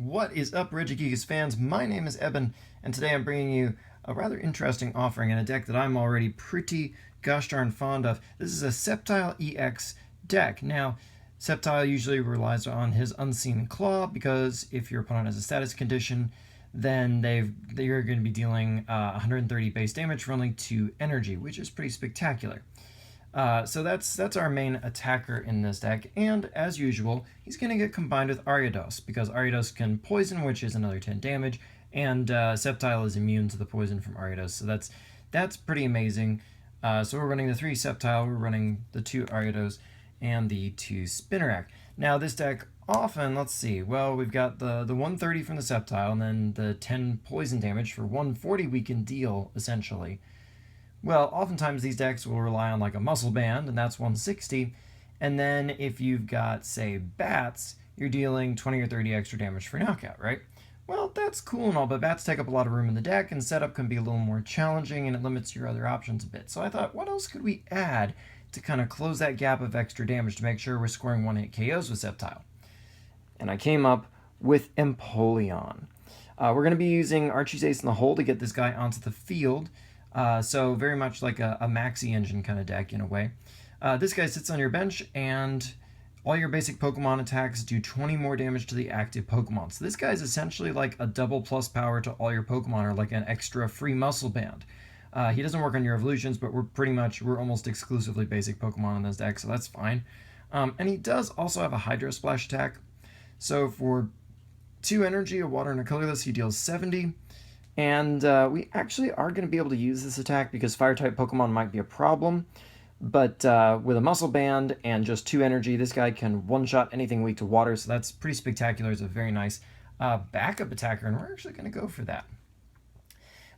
What is up, Regigigas fans? My name is Eben, and today I'm bringing you a rather interesting offering in a deck that I'm already pretty gosh darn fond of. This is a Sceptile EX deck. Now, Sceptile usually relies on his Unseen Claw, because if your opponent has a status condition, then they're going to be dealing 130 base damage for only 2 energy, which is pretty spectacular. So that's our main attacker in this deck, and as usual, he's going to get combined with Ariados, because Ariados can poison, which is another 10 damage, and Sceptile is immune to the poison from Ariados, so that's pretty amazing. So we're running the 3 Sceptile, we're running the 2 Ariados, and the 2 Spinnerack. Now this deck often, let's see, well, we've got the 130 from the Sceptile, and then the 10 poison damage for 140 we can deal, essentially. Well, oftentimes these decks will rely on like a muscle band, and that's 160. And then if you've got, say, bats, you're dealing 20 or 30 extra damage for knockout, right? Well, that's cool and all, but bats take up a lot of room in the deck, and setup can be a little more challenging, and it limits your other options a bit. So I thought, what else could we add to kind of close that gap of extra damage to make sure we're scoring one-hit KOs with Sceptile? And I came up with Empoleon. We're going to be using Archie's Ace in the hole to get this guy onto the field. So very much like a maxi engine kind of deck in a way. This guy sits on your bench, and all your basic Pokemon attacks do 20 more damage to the active Pokemon. So this guy is essentially like a double plus power to all your Pokemon, or like an extra free muscle band. He doesn't work on your evolutions, but we're almost exclusively basic Pokemon in this deck, so that's fine. And he does also have a Hydro Splash attack. So for 2 energy, a water, and a colorless, he deals 70. And we actually are going to be able to use this attack because Fire-type Pokemon might be a problem. But with a Muscle Band and just 2 energy, this guy can one-shot anything weak to water, so that's pretty spectacular. It's a very nice backup attacker, and we're actually going to go for that.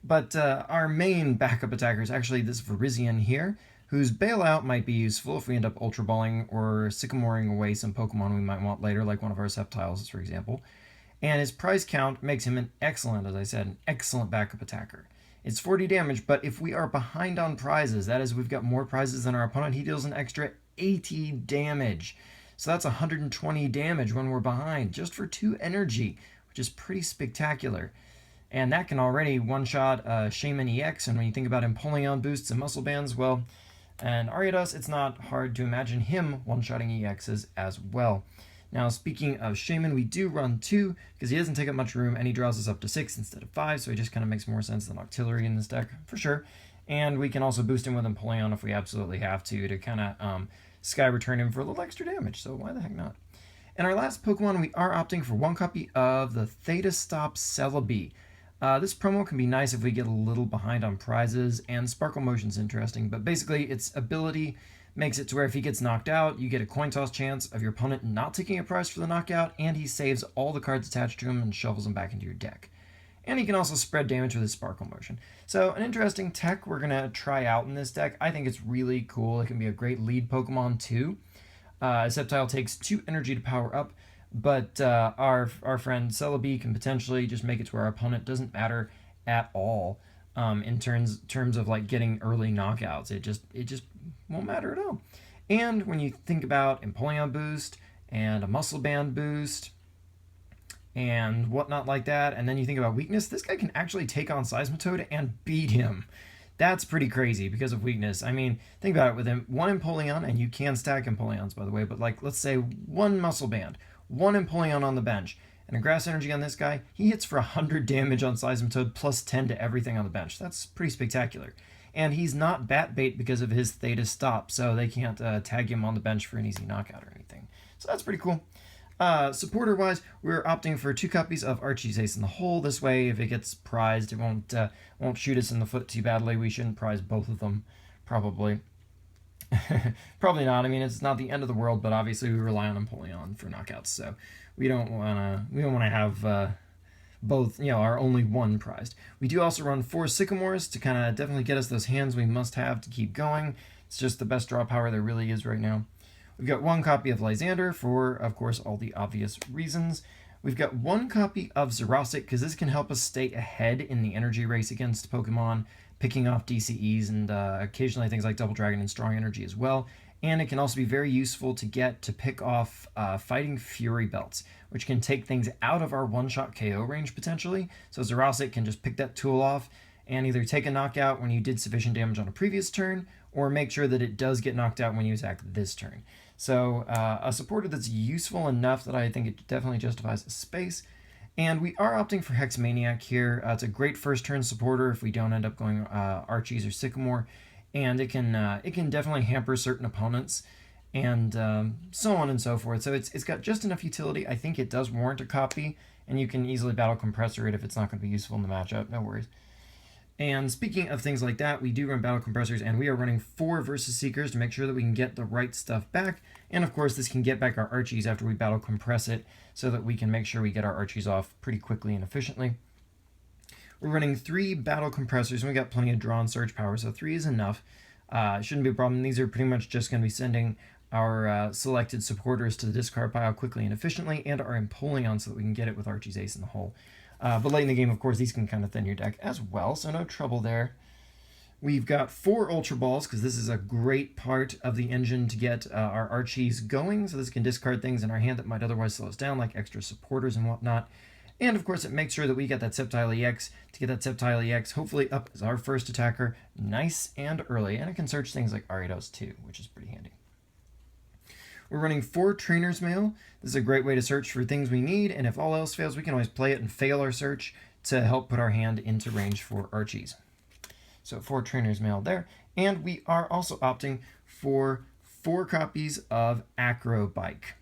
But our main backup attacker is actually this Virizion here, whose Bailout might be useful if we end up Ultra Balling or Sycamoring away some Pokemon we might want later, like one of our Sceptiles, for example. And his price count makes him an excellent, as I said, an excellent backup attacker. It's 40 damage, but if we are behind on prizes, that is, we've got more prizes than our opponent, he deals an extra 80 damage. So that's 120 damage when we're behind, just for 2 energy, which is pretty spectacular. And that can already one-shot Shaman EX, and when you think about Empoleon boosts and muscle bands, well, and Ariados, it's not hard to imagine him one-shotting EXs as well. Now, speaking of Shaman, we do run 2, because he doesn't take up much room, and he draws us up to 6 instead of 5, so he just kind of makes more sense than Octillery in this deck, for sure. And we can also boost him with Empoleon if we absolutely have to kind of Sky Return him for a little extra damage, so why the heck not? And our last Pokemon, we are opting for 1 copy of the Theta Stop Celebi. This promo can be nice if we get a little behind on prizes, and Sparkle Motion's interesting, but basically its ability makes it to where if he gets knocked out, you get a coin toss chance of your opponent not taking a prize for the knockout, and he saves all the cards attached to him and shovels them back into your deck. And he can also spread damage with his Sparkle Motion. So an interesting tech we're going to try out in this deck. I think it's really cool. It can be a great lead Pokemon too. Sceptile takes 2 energy to power up, but our friend Celebi can potentially just make it to where our opponent doesn't matter at all. In terms of like getting early knockouts, it just won't matter at all. And when you think about Empoleon boost and a Muscle Band boost and whatnot like that, and then you think about weakness, this guy can actually take on Seismitoad and beat him. That's pretty crazy because of weakness. I mean, think about it, with him 1 Empoleon, and you can stack Empoleons, by the way, but like, let's say 1 Muscle Band, 1 Empoleon on the bench, and a Grass Energy on this guy, he hits for 100 damage on Seismitoad plus 10 to everything on the bench. That's pretty spectacular. And he's not bat bait because of his Theta Stop, so they can't tag him on the bench for an easy knockout or anything. So that's pretty cool. Supporter-wise, we're opting for 2 copies of Archie's Ace in the hole. This way, if it gets prized, it won't shoot us in the foot too badly. We shouldn't prize both of them, probably. Probably not. I mean, it's not the end of the world, but obviously we rely on Empoleon for knockouts, so we don't want to have both, our only one prized. We do also run 4 Sycamores to kind of definitely get us those hands we must have to keep going. It's just the best draw power there really is right now. We've got 1 copy of Lysander for, of course, all the obvious reasons. We've got 1 copy of Xerosic, because this can help us stay ahead in the energy race against Pokemon, picking off DCEs and occasionally things like Double Dragon and Strong Energy as well. and it can also be very useful to get to pick off Fighting Fury belts, which can take things out of our one-shot KO range potentially. So Zerosik can just pick that tool off and either take a knockout when you did sufficient damage on a previous turn, or make sure that it does get knocked out when you attack this turn. So a supporter that's useful enough that I think it definitely justifies a space. And we are opting for Hexmaniac here. It's a great first turn supporter if we don't end up going Archies or Sycamore, and it can definitely hamper certain opponents, and so on and so forth. So it's got just enough utility. I think it does warrant a copy, and you can easily battle compressor it if it's not going to be useful in the matchup. No worries. And speaking of things like that, we do run battle compressors, and we are running 4 Versus Seekers to make sure that we can get the right stuff back. And of course, this can get back our Archies after we battle compress it, so that we can make sure we get our Archies off pretty quickly and efficiently. We're running 3 battle compressors, and we got plenty of draw and surge power, so 3 is enough. Shouldn't be a problem. These are pretty much just going to be sending our selected supporters to the discard pile quickly and efficiently, and our Empoleon so that we can get it with Archie's Ace in the hole. But late in the game, of course, these can kind of thin your deck as well, so no trouble there. We've got 4 Ultra Balls, because this is a great part of the engine to get our Archies going, so this can discard things in our hand that might otherwise slow us down, like extra supporters and whatnot. And of course, it makes sure that we get that Sceptile EX. To get that Sceptile EX hopefully up as our first attacker, nice and early, and it can search things like Ariados too, which is pretty handy. We're running 4 Trainer's Mail. This is a great way to search for things we need, and if all else fails, we can always play it and fail our search to help put our hand into range for Archies. So 4 Trainer's Mail there. And we are also opting for 4 copies of Acro Bike.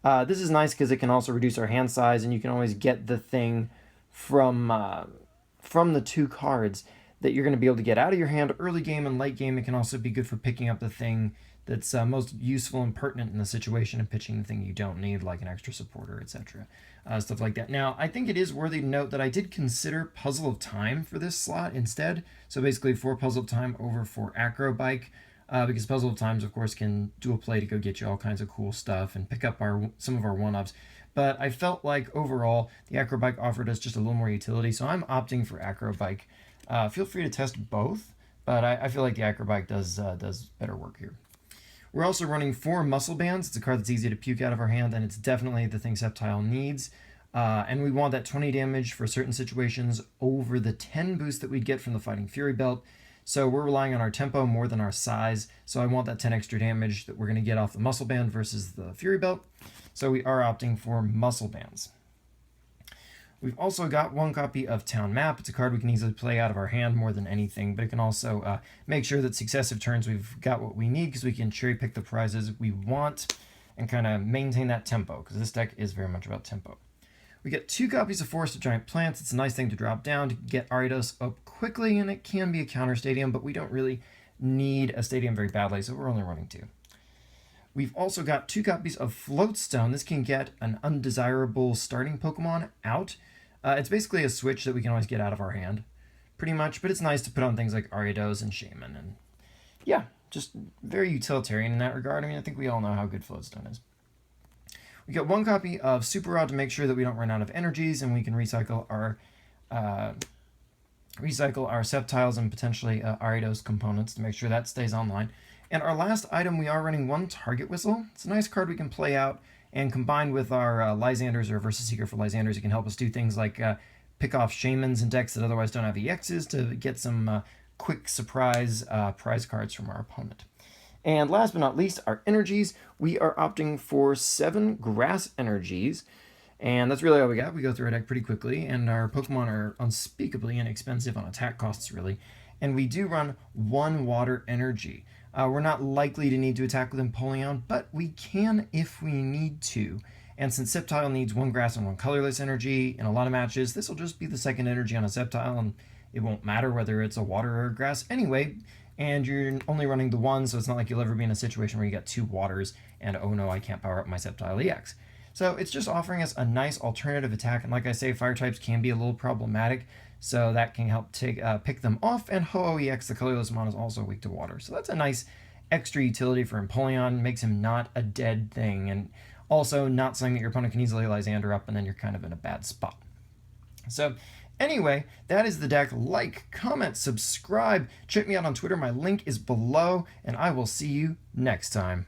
This is nice because it can also reduce our hand size, and you can always get the thing from the 2 cards that you're going to be able to get out of your hand early game and late game. It can also be good for picking up the thing that's most useful and pertinent in the situation and pitching the thing you don't need, like an extra supporter, etc. Stuff like that. Now, I think it is worthy to note that I did consider Puzzle of Time for this slot instead. So basically 4 Puzzle of Time over 4 Acro Bike, because Puzzle of Times, of course, can dual play to go get you all kinds of cool stuff and pick up some of our 1-ups. But I felt like overall the Acro Bike offered us just a little more utility, so I'm opting for Acro Bike. Feel free to test both, but I feel like the Acro Bike does better work here. We're also running 4 Muscle Bands. It's a card that's easy to puke out of our hand, and it's definitely the thing Sceptile needs. And we want that 20 damage for certain situations over the 10 boost that we'd get from the Fighting Fury belt. So we're relying on our tempo more than our size. So I want that 10 extra damage that we're going to get off the Muscle Band versus the Fury belt. So we are opting for Muscle Bands. We've also got 1 copy of Town Map. It's a card we can easily play out of our hand more than anything, but it can also make sure that successive turns we've got what we need, because we can cherry pick the prizes we want and kind of maintain that tempo, because this deck is very much about tempo. We get 2 copies of Forest of Giant Plants. It's a nice thing to drop down to get Ariados up quickly, and it can be a counter stadium, but we don't really need a stadium very badly, so we're only running 2. We've also got 2 copies of Floatstone. This can get an undesirable starting Pokemon out. It's basically a switch that we can always get out of our hand, pretty much, but it's nice to put on things like Ariados and Shaman, and yeah, just very utilitarian in that regard. I mean, I think we all know how good Floatstone is. We got 1 copy of Super Rod to make sure that we don't run out of energies, and we can recycle our Sceptiles and potentially Ariados components to make sure that stays online. And our last item, we are running 1 Target Whistle. It's a nice card we can play out, and combined with our Lysanders or Versus Seeker for Lysanders, it can help us do things like pick off Shamans in decks that otherwise don't have EXs to get some quick surprise prize cards from our opponent. And last but not least, our energies. We are opting for 7 Grass Energies, and that's really all we got. We go through our deck pretty quickly, and our Pokemon are unspeakably inexpensive on attack costs, really. And we do run 1 Water Energy. We're not likely to need to attack with Empoleon, but we can if we need to. And since Sceptile needs 1 Grass and 1 Colorless Energy in a lot of matches, this will just be the second energy on a Sceptile, and it won't matter whether it's a Water or a Grass anyway. And you're only running the 1, so it's not like you'll ever be in a situation where you got 2 Waters, and oh no, I can't power up my Sceptile EX. So it's just offering us a nice alternative attack, and like I say, Fire types can be a little problematic, so that can help pick them off, and Ho-Oh EX, the colorless mon, is also weak to water. So that's a nice extra utility for Empoleon, makes him not a dead thing, and also not something that your opponent can easily Lysander up, and then you're kind of in a bad spot. So Anyway, that is the deck. Like, comment, subscribe. Check me out on Twitter. My link is below, and I will see you next time.